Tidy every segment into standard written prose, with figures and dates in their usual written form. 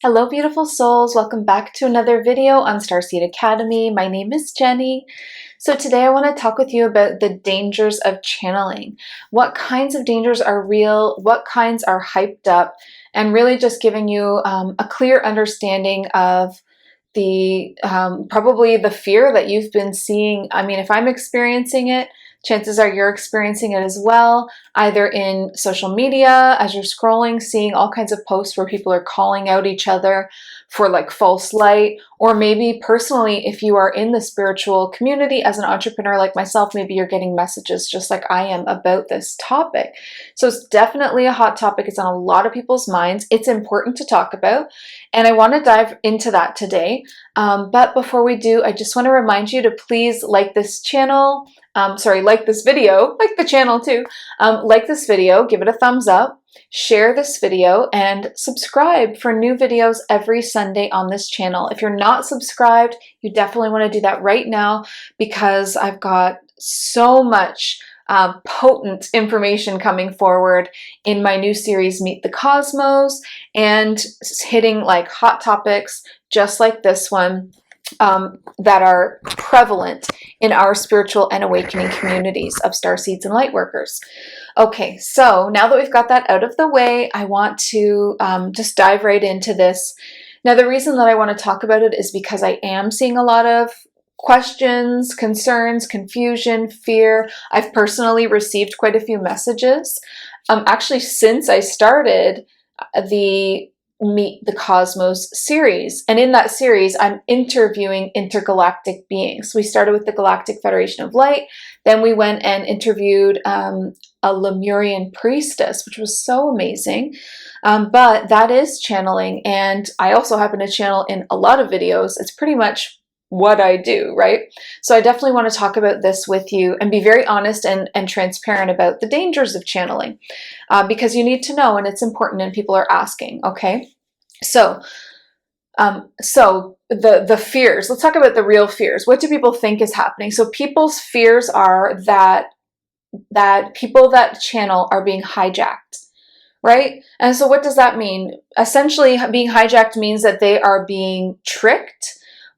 Hello, beautiful souls. Welcome back to another video on Starseed Academy. My name is Jenny. So today I want to talk with you about the dangers of channeling. What kinds of dangers are real? What kinds are hyped up? And really just giving you a clear understanding of the probably the fear that you've been seeing. I mean, if I'm experiencing it, chances are you're experiencing it as well, either in social media, as you're scrolling, seeing all kinds of posts where people are calling out each other for like false light, or maybe personally, if you are in the spiritual community as an entrepreneur like myself, maybe you're getting messages just like I am about this topic. So it's definitely a hot topic. It's on a lot of people's minds. It's important to talk about, and I want to dive into that today. But before we do, I just want to remind you to please like this channel. Like this video, like the channel too. Like this video, give it a thumbs up, share this video, and subscribe for new videos every Sunday on this channel. If you're not subscribed, you definitely want to do that right now because I've got so much potent information coming forward in my new series, Meet the Cosmos, and hitting like hot topics just like this one that are prevalent in our spiritual and awakening communities of starseeds and lightworkers. Okay, so now that we've got that out of the way, I want to just dive right into this. Now, the reason that I want to talk about it is because I am seeing a lot of questions, concerns, confusion, fear. I've personally received quite a few messages. Actually, since I started the Meet the Cosmos series. And in that series, I'm interviewing intergalactic beings. We started with the Galactic Federation of Light. Then we went and interviewed a Lemurian priestess, which was so amazing. But that is channeling. And I also happen to channel in a lot of videos. It's pretty much what I do, right? So I definitely want to talk about this with you and be very honest and transparent about the dangers of channeling because you need to know, and it's important and people are asking, okay? So the fears, let's talk about the real fears. What do people think is happening? So people's fears are that people that channel are being hijacked, right? And so what does that mean? Essentially, being hijacked means that they are being tricked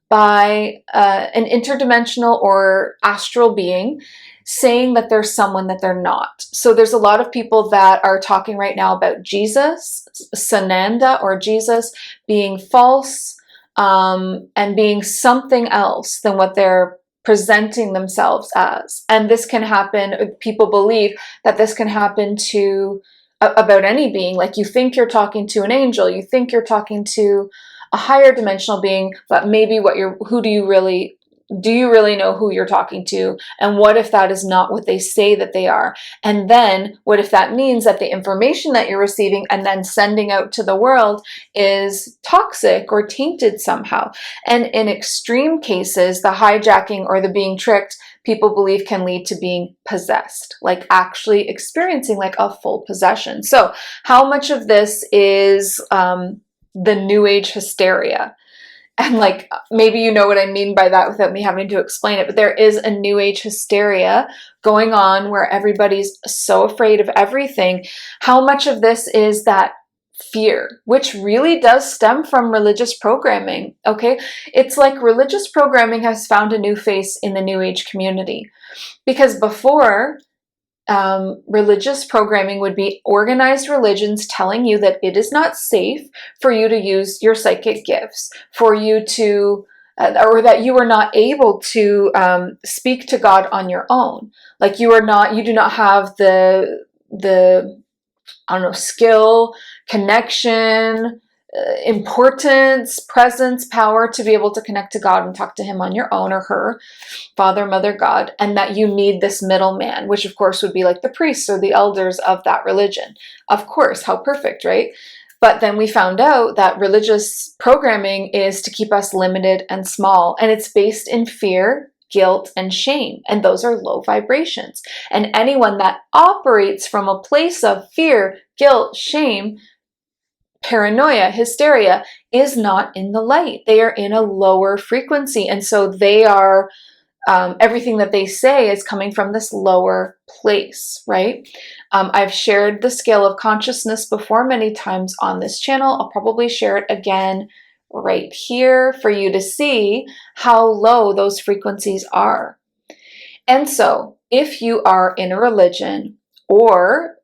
by an interdimensional or astral being saying that there's someone that they're not. So there's a lot of people that are talking right now about Jesus, Sananda or Jesus, being false and being something else than what they're presenting themselves as. And this can happen, people believe that this can happen to about any being. Like you think you're talking to an angel, you think you're talking to a higher dimensional being, but maybe do you really know who you're talking to? And what if that is not what they say that they are? And then what if that means that the information that you're receiving and then sending out to the world is toxic or tainted somehow? And in extreme cases, the hijacking or the being tricked, people believe can lead to being possessed, like actually experiencing like a full possession. So how much of this is the new age hysteria? And like, maybe you know what I mean by that without me having to explain it, but there is a new age hysteria going on where everybody's so afraid of everything. How much of this is that fear, which really does stem from religious programming, okay? It's like religious programming has found a new face in the new age community. Because before, religious programming would be organized religions telling you that it is not safe for you to use your psychic gifts, for you to, or that you are not able to speak to God on your own. Like you do not have the I don't know, skill, connection, importance, presence, power to be able to connect to God and talk to him on your own, or her, Father, Mother, God, and that you need this middleman, which of course would be like the priests or the elders of that religion. Of course, how perfect, right? But then we found out that religious programming is to keep us limited and small, and it's based in fear, guilt, and shame, and those are low vibrations. And anyone that operates from a place of fear, guilt, shame, paranoia, hysteria, is not in the light. They are in a lower frequency. And so they are everything that they say is coming from this lower place, right? I've shared the scale of consciousness before many times on this channel. I'll probably share it again right here for you to see how low those frequencies are. And so if you are in a religion or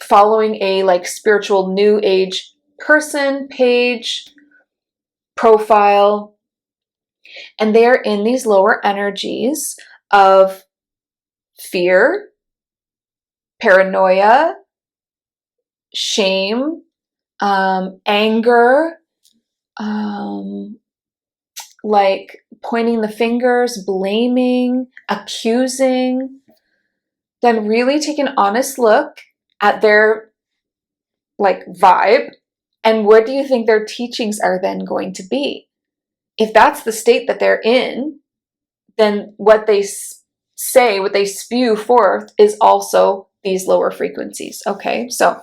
following a like spiritual new age person, page, profile, and they're in these lower energies of fear, paranoia, shame, anger, like pointing the fingers, blaming, accusing, then really take an honest look at their like vibe, and what do you think their teachings are then going to be? If that's the state that they're in, then what they say, what they spew forth is also these lower frequencies. Okay, so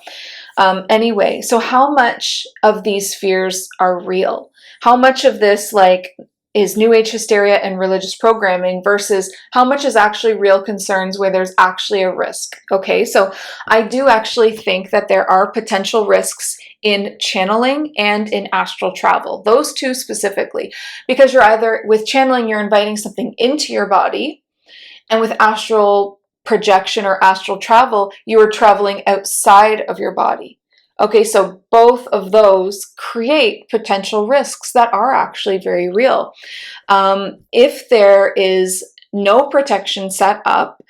anyway, so how much of these fears are real? How much of this like is new age hysteria and religious programming versus how much is actually real concerns where there's actually a risk? Okay, so I do actually think that there are potential risks in channeling and in astral travel, those two specifically, because you're either with channeling, you're inviting something into your body, and with astral projection or astral travel, you are traveling outside of your body. Okay, so both of those create potential risks that are actually very real. If there is no protection set up,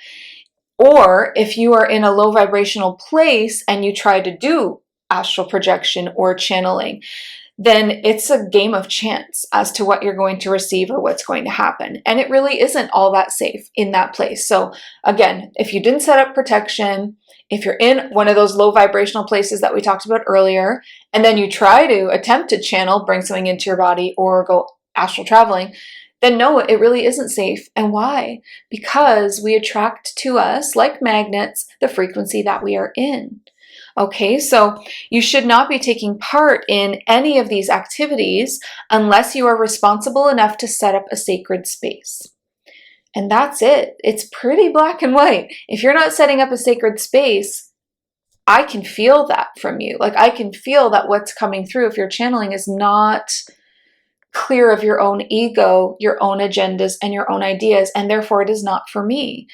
or if you are in a low vibrational place and you try to do astral projection or channeling, then it's a game of chance as to what you're going to receive or what's going to happen. And it really isn't all that safe in that place. So again, if you didn't set up protection, if you're in one of those low vibrational places that we talked about earlier, and then you try to attempt to channel, bring something into your body or go astral traveling, then no, it really isn't safe. And why? Because we attract to us, like magnets, the frequency that we are in. Okay, so you should not be taking part in any of these activities unless you are responsible enough to set up a sacred space. And that's it. It's pretty black and white. If you're not setting up a sacred space, I can feel that from you. Like I can feel that what's coming through if you're channeling is not clear of your own ego, your own agendas, and your own ideas, and therefore it is not for me.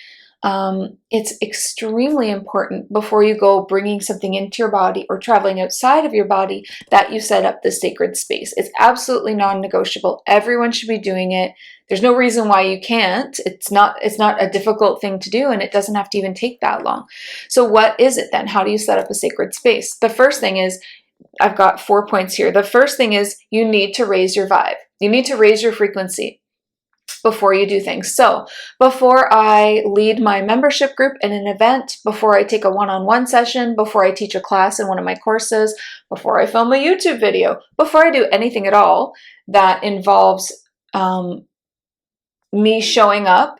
It's extremely important before you go bringing something into your body or traveling outside of your body that you set up the sacred space. It's absolutely non-negotiable. Everyone should be doing it. There's no reason why you can't. It's not a difficult thing to do, and it doesn't have to even take that long. So what is it then? How do you set up a sacred space? The first thing is, I've got 4 points here. The first thing is you need to raise your vibe. You need to raise your frequency before you do things. So before I lead my membership group in an event, before I take a one-on-one session, before I teach a class in one of my courses, before I film a YouTube video, before I do anything at all that involves me showing up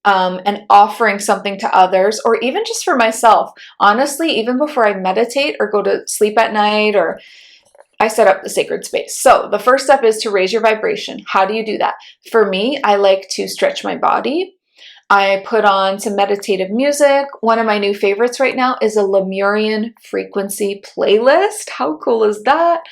and offering something to others, or even just for myself, honestly, even before I meditate or go to sleep at night, or I set up the sacred space. So the first step is to raise your vibration. How do you do that? For me, I like to stretch my body. I put on some meditative music. One of my new favorites right now is a Lemurian frequency playlist. How cool is that?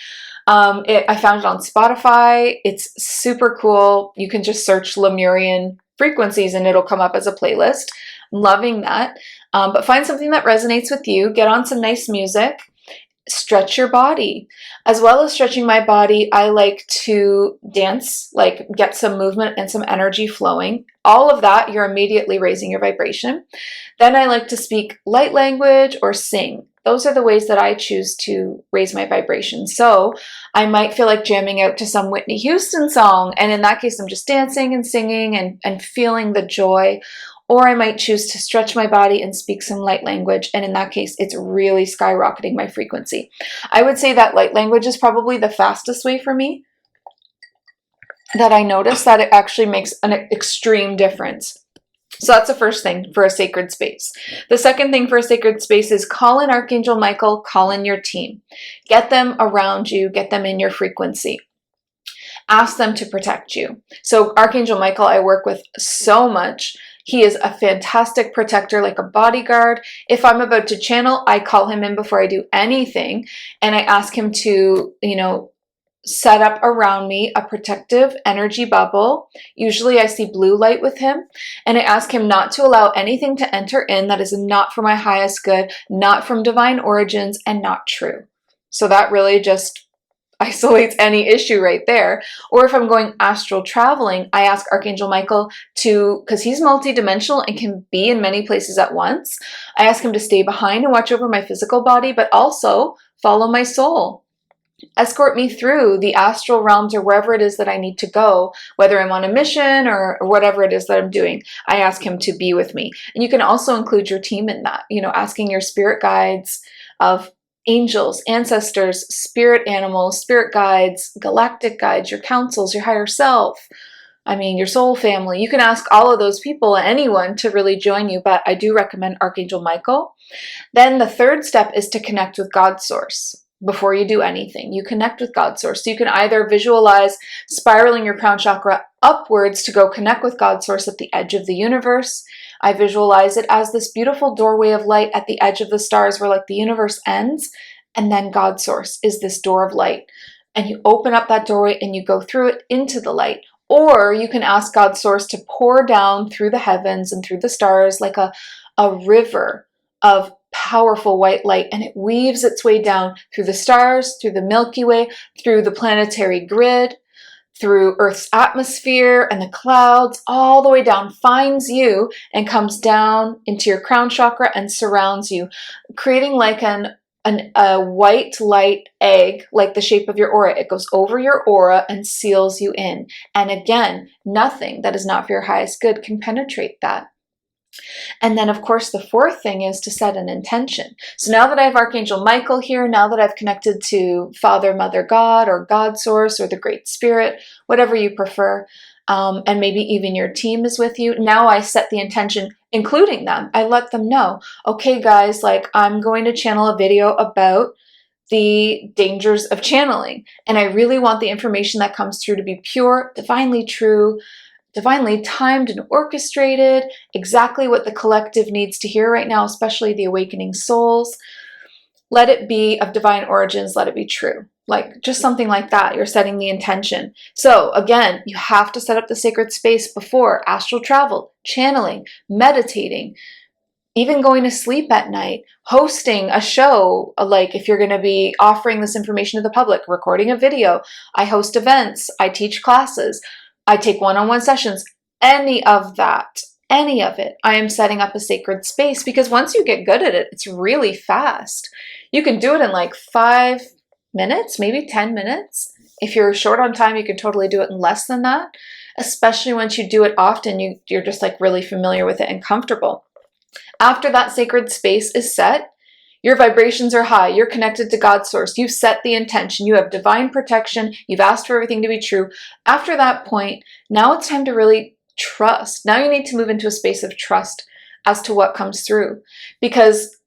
I found it on Spotify. It's super cool. You can just search Lemurian frequencies and it'll come up as a playlist. I'm loving that. But find something that resonates with you. Get on some nice music. Stretch your body. As well as stretching my body, I like to dance, like get some movement and some energy flowing. All of that, you're immediately raising your vibration. Then I like to speak light language or sing. Those are the ways that I choose to raise my vibration. So I might feel like jamming out to some Whitney Houston song, and in that case, I'm just dancing and singing and feeling the joy. Or I might choose to stretch my body and speak some light language, and in that case, it's really skyrocketing my frequency. I would say that light language is probably the fastest way for me that I notice that it actually makes an extreme difference. So that's the first thing for a sacred space. The second thing for a sacred space is call in Archangel Michael, call in your team. Get them around you, get them in your frequency. Ask them to protect you. So Archangel Michael, I work with so much. He is a fantastic protector, like a bodyguard. If I'm about to channel, I call him in before I do anything, and I ask him to, set up around me a protective energy bubble. Usually I see blue light with him, and I ask him not to allow anything to enter in that is not for my highest good, not from divine origins, and not true. So that really just isolates any issue right there. Or if I'm going astral traveling, I ask Archangel Michael to, because he's multidimensional and can be in many places at once, I ask him to stay behind and watch over my physical body, but also follow my soul. Escort me through the astral realms or wherever it is that I need to go, whether I'm on a mission or whatever it is that I'm doing. I ask him to be with me. And you can also include your team in that, asking your spirit guides of angels, ancestors, spirit animals, spirit guides, galactic guides, your councils, your higher self, your soul family. You can ask all of those people, anyone, to really join you, but I do recommend Archangel Michael. Then the third step is to connect with God Source. Before you do anything, you connect with God Source. So you can either visualize spiraling your crown chakra upwards to go connect with God Source at the edge of the universe. I visualize it as this beautiful doorway of light at the edge of the stars where the universe ends, and then God Source is this door of light. And you open up that doorway and you go through it into the light. Or you can ask God Source to pour down through the heavens and through the stars like a river of powerful white light, and it weaves its way down through the stars, through the Milky Way, through the planetary grid, through Earth's atmosphere and the clouds, all the way down, finds you and comes down into your crown chakra and surrounds you, creating like a white light egg, like the shape of your aura. It goes over your aura and seals you in. And again, nothing that is not for your highest good can penetrate that. And then, of course, the fourth thing is to set an intention. So now that I have Archangel Michael here, now that I've connected to Father, Mother, God, or God Source, or the Great Spirit, whatever you prefer, and maybe even your team is with you, now I set the intention, including them. I let them know, okay, guys, I'm going to channel a video about the dangers of channeling. And I really want the information that comes through to be pure, divinely true, divinely timed and orchestrated, exactly what the collective needs to hear right now, especially the awakening souls. Let it be of divine origins, let it be true. Just something like that. You're setting the intention. So again, you have to set up the sacred space before astral travel, channeling, meditating, even going to sleep at night, hosting a show, if you're going to be offering this information to the public, recording a video. I host events, I teach classes, I take one-on-one sessions, any of it, I am setting up a sacred space, because once you get good at it, it's really fast. You can do it in 5 minutes, maybe 10 minutes. If you're short on time, you can totally do it in less than that, especially once you do it often, you're just really familiar with it and comfortable. After that sacred space is set, your vibrations are high. You're connected to God's Source. You've set the intention. You have divine protection. You've asked for everything to be true. After that point, now it's time to really trust. Now you need to move into a space of trust as to what comes through, because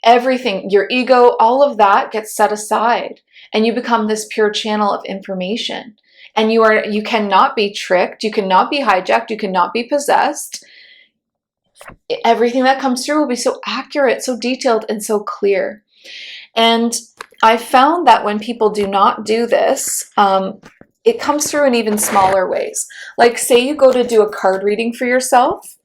everything, your ego, all of that gets set aside, and you become this pure channel of information. And you cannot be tricked. You cannot be hijacked. You cannot be possessed. Everything that comes through will be so accurate, so detailed, and so clear. And I found that when people do not do this, it comes through in even smaller ways. Say you go to do a card reading for yourself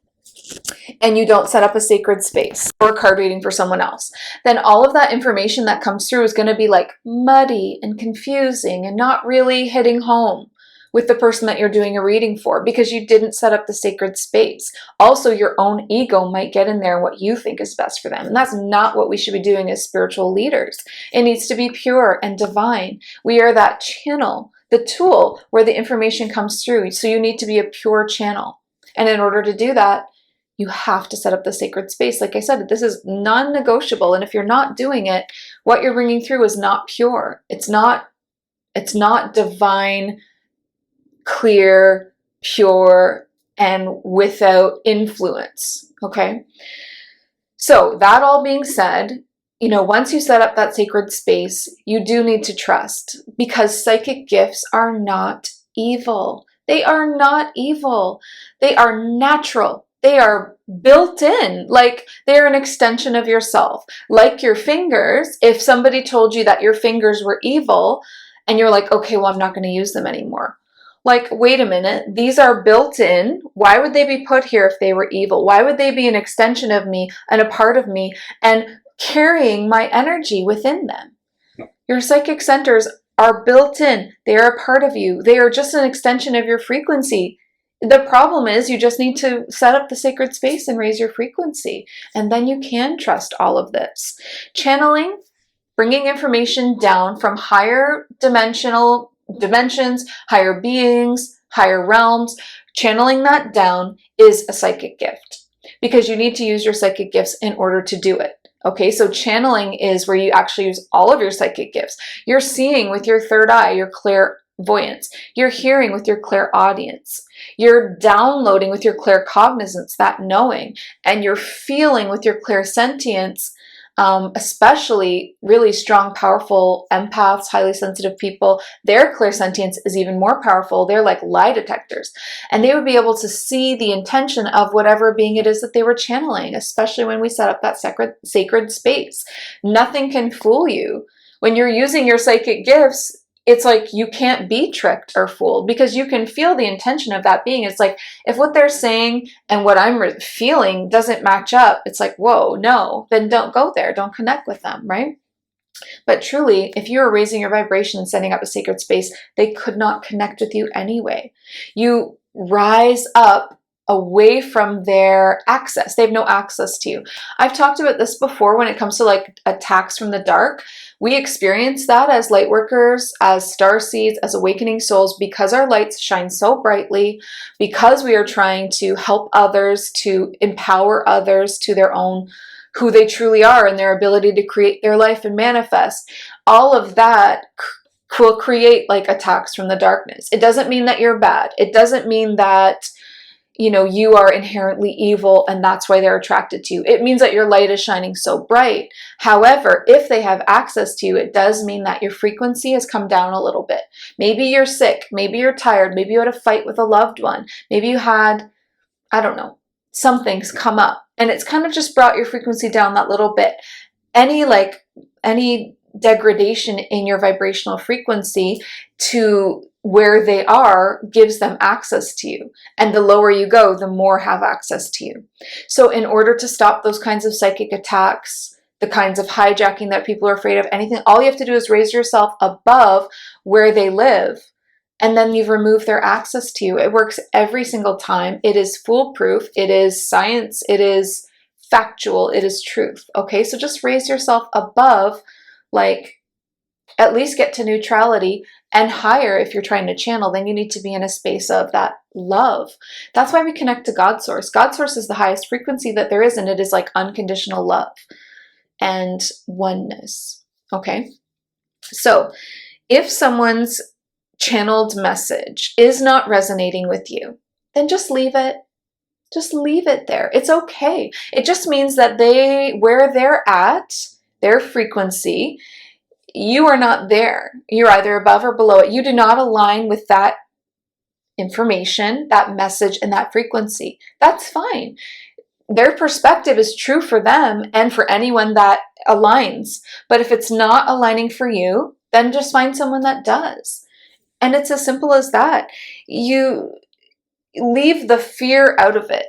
and you don't set up a sacred space, or a card reading for someone else, then all of that information that comes through is going to be muddy and confusing and not really hitting home with the person that you're doing a reading for, because you didn't set up the sacred space. Also, your own ego might get in there what you think is best for them. And that's not what we should be doing as spiritual leaders. It needs to be pure and divine. We are that channel, the tool where the information comes through. So you need to be a pure channel. And in order to do that, you have to set up the sacred space. Like I said, this is non-negotiable. And if you're not doing it, what you're bringing through is not pure. It's not divine, clear, pure, and without influence. Okay? So that all being said, once you set up that sacred space, you do need to trust, because psychic gifts are not evil. They are not evil. They are natural. They are built in, like they're an extension of yourself. Like your fingers, if somebody told you that your fingers were evil and you're like, okay, well, I'm not going to use them anymore. Like, wait a minute, these are built in. Why would they be put here if they were evil? Why would they be an extension of me and a part of me and carrying my energy within them? Your psychic centers are built in. They are a part of you. They are just an extension of your frequency. The problem is you just need to set up the sacred space and raise your frequency. And then you can trust all of this. Channeling, bringing information down from higher dimensions, higher beings, higher realms, channeling that down is a psychic gift because you need to use your psychic gifts in order to do it. Okay, so channeling is where you actually use all of your psychic gifts. You're seeing with your third eye, your clairvoyance. You're hearing with your clairaudience. You're downloading with your claircognizance, that knowing. And you're feeling with your clairsentience, especially really strong, powerful empaths, highly sensitive people. Their clairsentience is even more powerful. They're like lie detectors. And they would be able to see the intention of whatever being it is that they were channeling, especially when we set up that sacred space. Nothing can fool you. When you're using your psychic gifts, it's like you can't be tricked or fooled because you can feel the intention of that being. It's like if what they're saying and what I'm feeling doesn't match up, it's like, whoa, no, then don't go there. Don't connect with them, right? But truly, if you are raising your vibration and setting up a sacred space, they could not connect with you anyway. You rise up away from their access. They have no access to you. I've talked about this before when it comes to like attacks from the dark. We experience that as light workers, as star seeds, as awakening souls, because our lights shine so brightly, because we are trying to help others, to empower others to their own, who they truly are and their ability to create their life and manifest. All of that will create like attacks from the darkness. It doesn't mean that you're bad. It doesn't mean that you are inherently evil and that's why they're attracted to you. It means that your light is shining so bright. However, if they have access to you, it does mean that your frequency has come down a little bit. Maybe you're sick. Maybe you're tired. Maybe you had a fight with a loved one. Maybe you had, I don't know, something's come up and it's kind of just brought your frequency down that little bit. Any degradation in your vibrational frequency to where they are gives them access to you. And the lower you go, the more have access to you. So in order to stop those kinds of psychic attacks, the kinds of hijacking that people are afraid of, anything, all you have to do is raise yourself above where they live. And then you've removed their access to you. It works every single time. It is foolproof. It is science. It is factual. It is truth. Okay, so just raise yourself above, like at least get to neutrality, and higher if you're trying to channel. Then you need to be in a space of that love. That's why we connect to God Source. God Source is the highest frequency that there is, and it is like unconditional love and oneness. Okay, so if someone's channeled message is not resonating with you, then just leave it. Just leave it there. It's okay. It just means that where they're at, their frequency, you are not there. You're either above or below it. You do not align with that information, that message, and that frequency. That's fine. Their perspective is true for them and for anyone that aligns. But if it's not aligning for you, then just find someone that does. And it's as simple as that. You leave the fear out of it.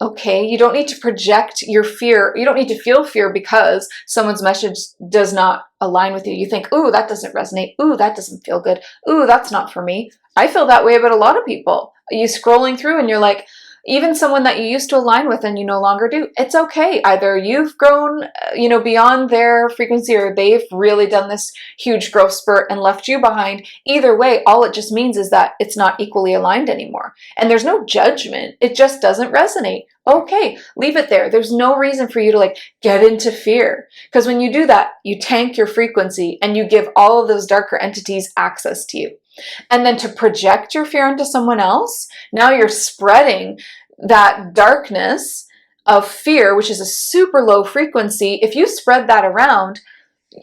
Okay, you don't need to project your fear. You don't need to feel fear because someone's message does not align with you. You think, ooh, that doesn't resonate. Ooh, that doesn't feel good. Ooh, that's not for me. I feel that way about a lot of people. You scrolling through and you're like, even someone that you used to align with and you no longer do, it's okay. Either you've grown, beyond their frequency, or they've really done this huge growth spurt and left you behind. Either way, all it just means is that it's not equally aligned anymore. And there's no judgment. It just doesn't resonate. Okay, leave it there. There's no reason for you to get into fear. Because when you do that, you tank your frequency and you give all of those darker entities access to you. And then to project your fear into someone else, now you're spreading that darkness of fear, which is a super low frequency. If you spread that around,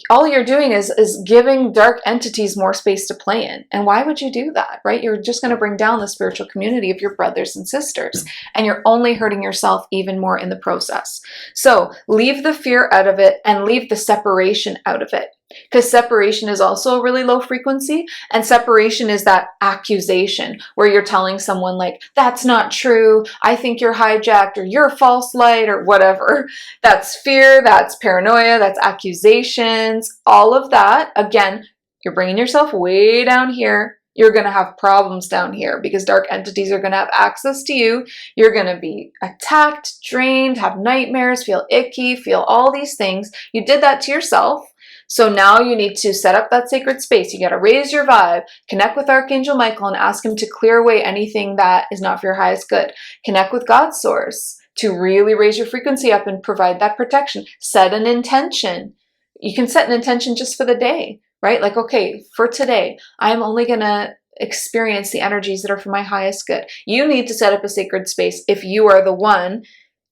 all you're doing is giving dark entities more space to play in. And why would you do that, right? You're just going to bring down the spiritual community of your brothers and sisters, and you're only hurting yourself even more in the process. So leave the fear out of it and leave the separation out of it. Because separation is also a really low frequency, and separation is that accusation where you're telling someone like, that's not true, I think you're hijacked, or you're false light, or whatever. That's fear, that's paranoia, that's accusations, all of that. Again, you're bringing yourself way down here. You're going to have problems down here because dark entities are going to have access to you. You're going to be attacked, drained, have nightmares, feel icky, feel all these things. You did that to yourself. So now you need to set up that sacred space. You got to raise your vibe, connect with Archangel Michael and ask him to clear away anything that is not for your highest good. Connect with God's source to really raise your frequency up and provide that protection. Set an intention. You can set an intention just for the day, right? Like, okay, for today, I'm only going to experience the energies that are for my highest good. You need to set up a sacred space if you are the one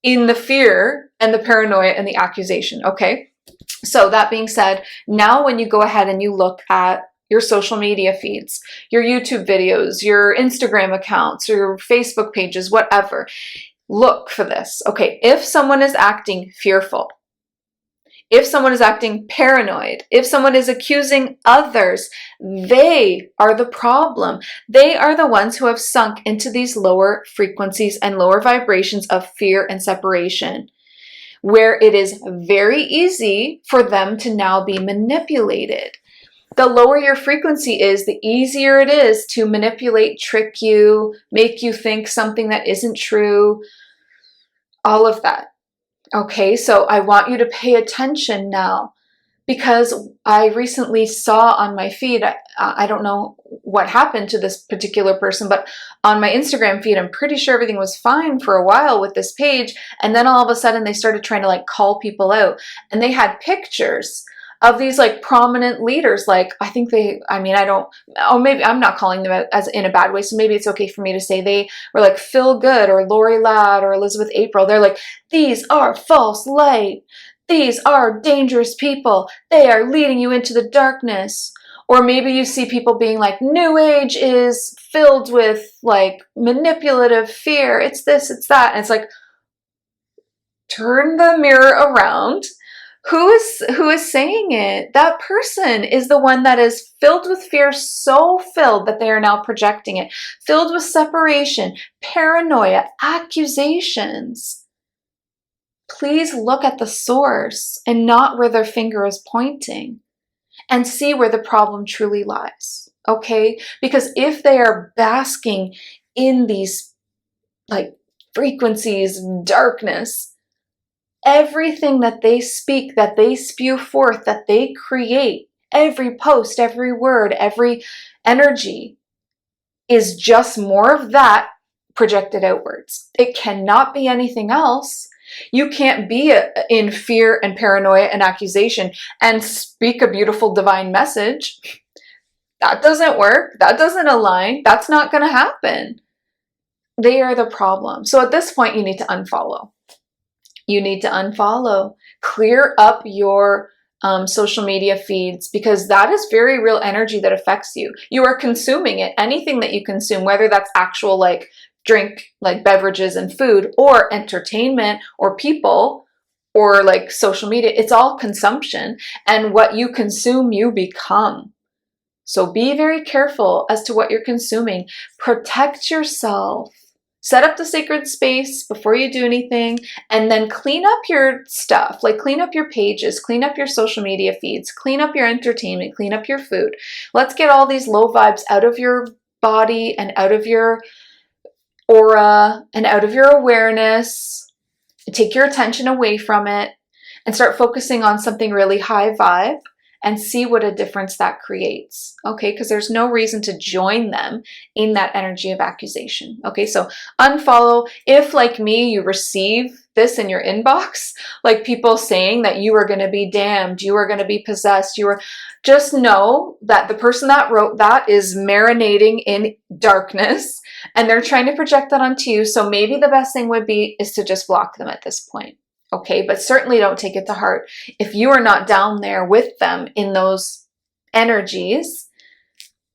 in the fear and the paranoia and the accusation, okay? So that being said, now when you go ahead and you look at your social media feeds, your YouTube videos, your Instagram accounts, your Facebook pages, whatever, look for this. Okay, if someone is acting fearful, if someone is acting paranoid, if someone is accusing others, they are the problem. They are the ones who have sunk into these lower frequencies and lower vibrations of fear and separation, where it is very easy for them to now be manipulated. The lower your frequency is, the easier it is to manipulate, trick you, make you think something that isn't true, all of that. Okay, so I want you to pay attention now, because I recently saw on my feed, I don't know what happened to this particular person, but on my Instagram feed, I'm pretty sure everything was fine for a while with this page. And then all of a sudden they started trying to like call people out, and they had pictures of these like prominent leaders. Like, I think maybe I'm not calling them out as in a bad way. So maybe it's okay for me to say they were like Phil Good or Lori Ladd or Elizabeth April. They're like, these are false light. These are dangerous people. They are leading you into the darkness. Or maybe you see people being like, New Age is filled with like manipulative fear. It's this, it's that. And it's like, turn the mirror around. Who is saying it? That person is the one that is filled with fear, so filled that they are now projecting it. Filled with separation, paranoia, accusations. Please look at the source and not where their finger is pointing, and see where the problem truly lies, okay? Because if they are basking in these like frequencies, darkness, everything that they speak, that they spew forth, that they create, every post, every word, every energy is just more of that projected outwards. It cannot be anything else. You can't be in fear and paranoia and accusation and speak a beautiful divine message. That doesn't work. That doesn't align. That's not going to happen. They are the problem. So at this point, you need to unfollow. You need to unfollow. Clear up your social media feeds, because that is very real energy that affects you. You are consuming it. Anything that you consume, whether that's actual like drink, like beverages and food, or entertainment, or people, or like social media, it's all consumption. And what you consume, you become. So be very careful as to what you're consuming. Protect yourself. Set up the sacred space before you do anything, and then clean up your stuff. Like clean up your pages, clean up your social media feeds, clean up your entertainment, clean up your food. Let's get all these low vibes out of your body and out of your aura and out of your awareness. Take your attention away from it and start focusing on something really high vibe, and see what a difference that creates, okay? Because there's no reason to join them in that energy of accusation, okay? So unfollow. If, like me, you receive this in your inbox, like people saying that you are going to be damned, you are going to be possessed, just know that the person that wrote that is marinating in darkness, and they're trying to project that onto you. So maybe the best thing would be is to just block them at this point. okay? But certainly don't take it to heart. If you are not down there with them in those energies,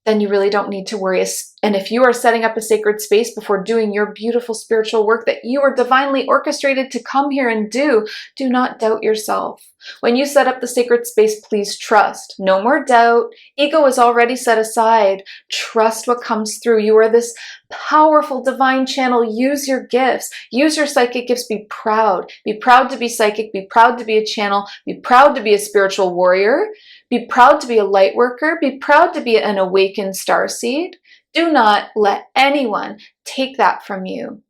then you really don't need to worry. And if you are setting up a sacred space before doing your beautiful spiritual work that you are divinely orchestrated to come here and do not doubt yourself. When you set up the sacred space, please trust. No more doubt. Ego is already set aside. Trust what comes through. You are this powerful divine channel. Use your gifts. Use your psychic gifts. Be proud. Be proud to be psychic. Be proud to be a channel. Be proud to be a spiritual warrior. Be proud to be a light worker. Be proud to be an awakened starseed. Do not let anyone take that from you.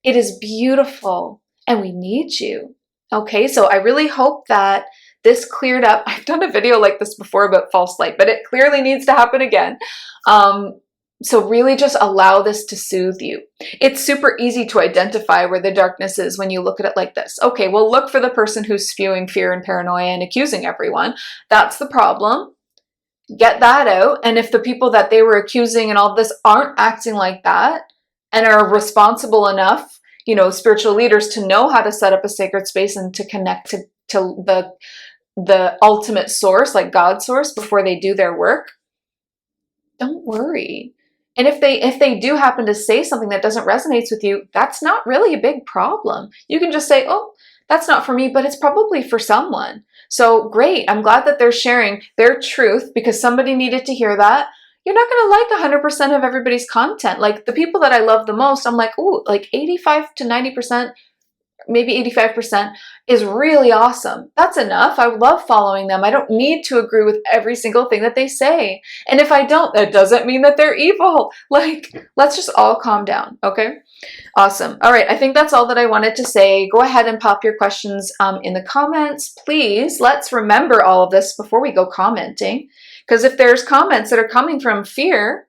It is beautiful and we need you. Okay, so I really hope that this cleared up. I've done a video like this before about false light, but it clearly needs to happen again. So really just allow this to soothe you. It's super easy to identify where the darkness is when you look at it like this. Okay, well, look for the person who's spewing fear and paranoia and accusing everyone. That's the problem. Get that out. And if the people that they were accusing and all this aren't acting like that and are responsible enough, you know, spiritual leaders to know how to set up a sacred space and to connect to the ultimate source, like God's source, before they do their work, don't worry. And if they do happen to say something that doesn't resonate with you, that's not really a big problem. You can just say, oh, that's not for me, but it's probably for someone. So great. I'm glad that they're sharing their truth because somebody needed to hear that. You're not going to like 100% of everybody's content. Like the people that I love the most, I'm like, ooh, like 85 to 90%, maybe 85% is really awesome. That's enough. I love following them. I don't need to agree with every single thing that they say. And if I don't, that doesn't mean that they're evil. Like, let's just all calm down. Okay. Awesome. All right. I think that's all that I wanted to say. Go ahead and pop your questions in the comments. Please, let's remember all of this before we go commenting. Because if there's comments that are coming from fear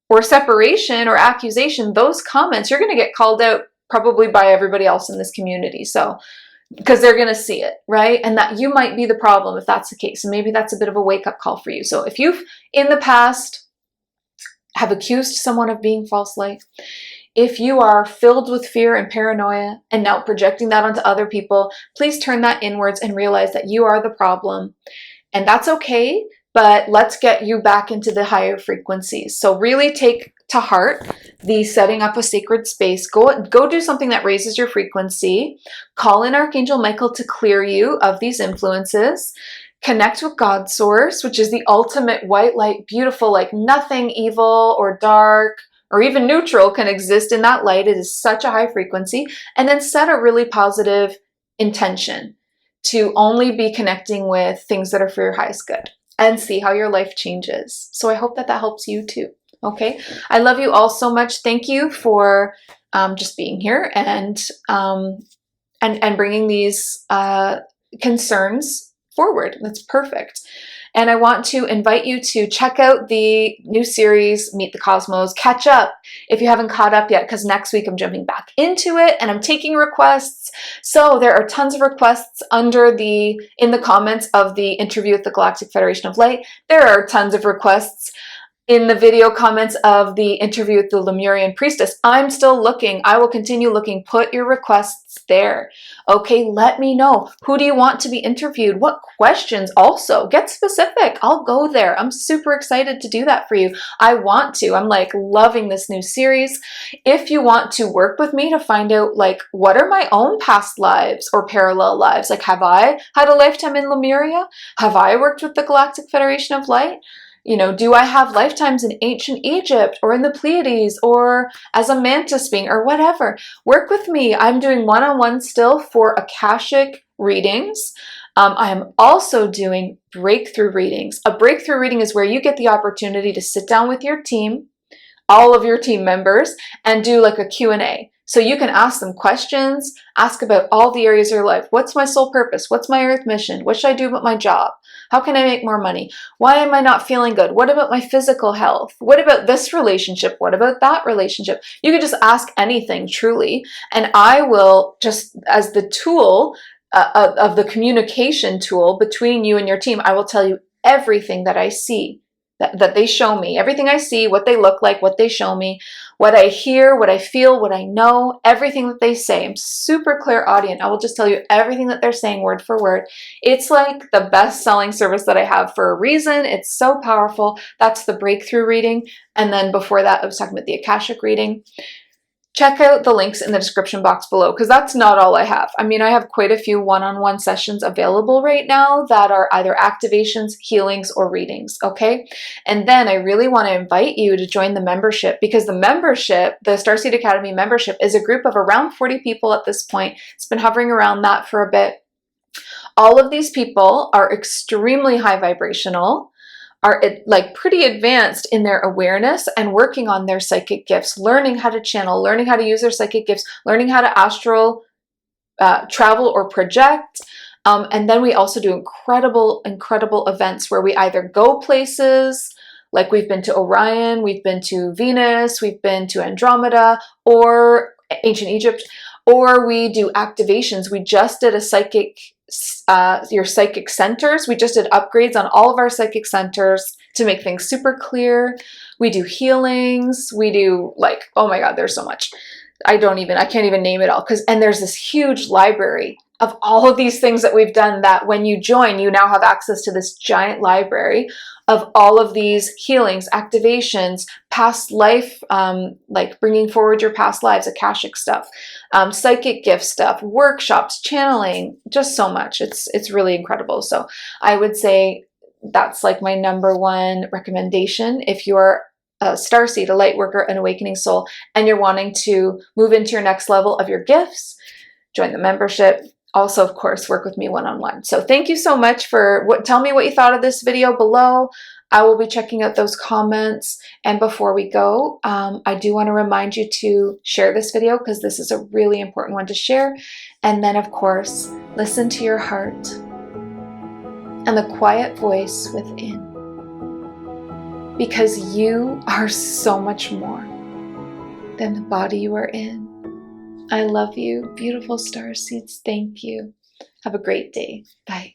or separation or accusation, those comments, you're going to get called out probably by everybody else in this community. So, because they're going to see it, right? And that you might be the problem if that's the case. And maybe that's a bit of a wake-up call for you. So if you've in the past have accused someone of being false light, if you are filled with fear and paranoia and now projecting that onto other people, please turn that inwards and realize that you are the problem. And that's okay, but let's get you back into the higher frequencies. So really take to heart the setting up a sacred space. Go do something that raises your frequency. Call in Archangel Michael to clear you of these influences. Connect with God's source, which is the ultimate white light, beautiful, like nothing evil or dark or even neutral can exist in that light. It is such a high frequency. And then set a really positive intention to only be connecting with things that are for your highest good and see how your life changes. So I hope that that helps you too. Okay. I love you all so much. Thank you for just being here and bringing these concerns forward. That's perfect. And I want to invite you to check out the new series, Meet the Cosmos. Catch up if you haven't caught up yet, because next week I'm jumping back into it and I'm taking requests. So there are tons of requests in the comments of the interview with the Galactic Federation of Light. There are tons of requests in the video comments of the interview with the Lemurian priestess. I'm still looking. I will continue looking. Put your requests there. Okay, let me know. Who do you want to be interviewed? What questions? Also, get specific. I'll go there. I'm super excited to do that for you. I want to. I'm like loving this new series. If you want to work with me to find out like what are my own past lives or parallel lives? Like have I had a lifetime in Lemuria? Have I worked with the Galactic Federation of Light? You know, do I have lifetimes in ancient Egypt or in the Pleiades or as a mantis being or whatever? Work with me. I'm doing one-on-one still for Akashic readings. I am also doing breakthrough readings. A breakthrough reading is where you get the opportunity to sit down with your team, all of your team members, and do like a Q&A. So you can ask them questions, ask about all the areas of your life. What's my soul purpose? What's my earth mission? What should I do about my job? How can I make more money? Why am I not feeling good? What about my physical health? What about this relationship? What about that relationship? You can just ask anything truly. And I will just, as the tool of the communication tool between you and your team, I will tell you everything that I see that they show me, everything I see, what they look like, what they show me, what I hear, what I feel, what I know, everything that they say. I'm super clairaudient. I will just tell you everything that they're saying word for word. It's like the best selling service that I have for a reason. It's so powerful. That's the breakthrough reading. And then before that, I was talking about the Akashic reading. Check out the links in the description box below, because that's not all I have. I mean, I have quite a few one-on-one sessions available right now that are either activations, healings, or readings, okay? And then I really want to invite you to join the membership, because the membership, the Starseed Academy membership, is a group of around 40 people at this point. It's been hovering around that for a bit. All of these people are extremely high vibrational, are like pretty advanced in their awareness and working on their psychic gifts, learning how to channel, learning how to use their psychic gifts, learning how to astral travel or project. And then we also do incredible events where we either go places, like we've been to Orion, we've been to Venus, we've been to Andromeda or ancient Egypt, or we do activations. We just did a your psychic centers. We just did upgrades on all of our psychic centers to make things super clear. We do healings. We do, like, oh my God, there's so much. I can't even name it all. And there's this huge library of all of these things that we've done, that when you join, you now have access to this giant library of all of these healings, activations, past life, like bringing forward your past lives, Akashic stuff, psychic gift stuff, workshops, channeling, just so much. It's really incredible. So I would say that's like my number one recommendation. If you're a starseed, a light worker, an awakening soul, and you're wanting to move into your next level of your gifts, join the membership. Also, of course, work with me one-on-one. So thank you so much for tell me what you thought of this video below. I will be checking out those comments. And before we go, I do want to remind you to share this video, because this is a really important one to share. And then, of course, listen to your heart and the quiet voice within, because you are so much more than the body you are in. I love you, beautiful starseeds. Thank you. Have a great day. Bye.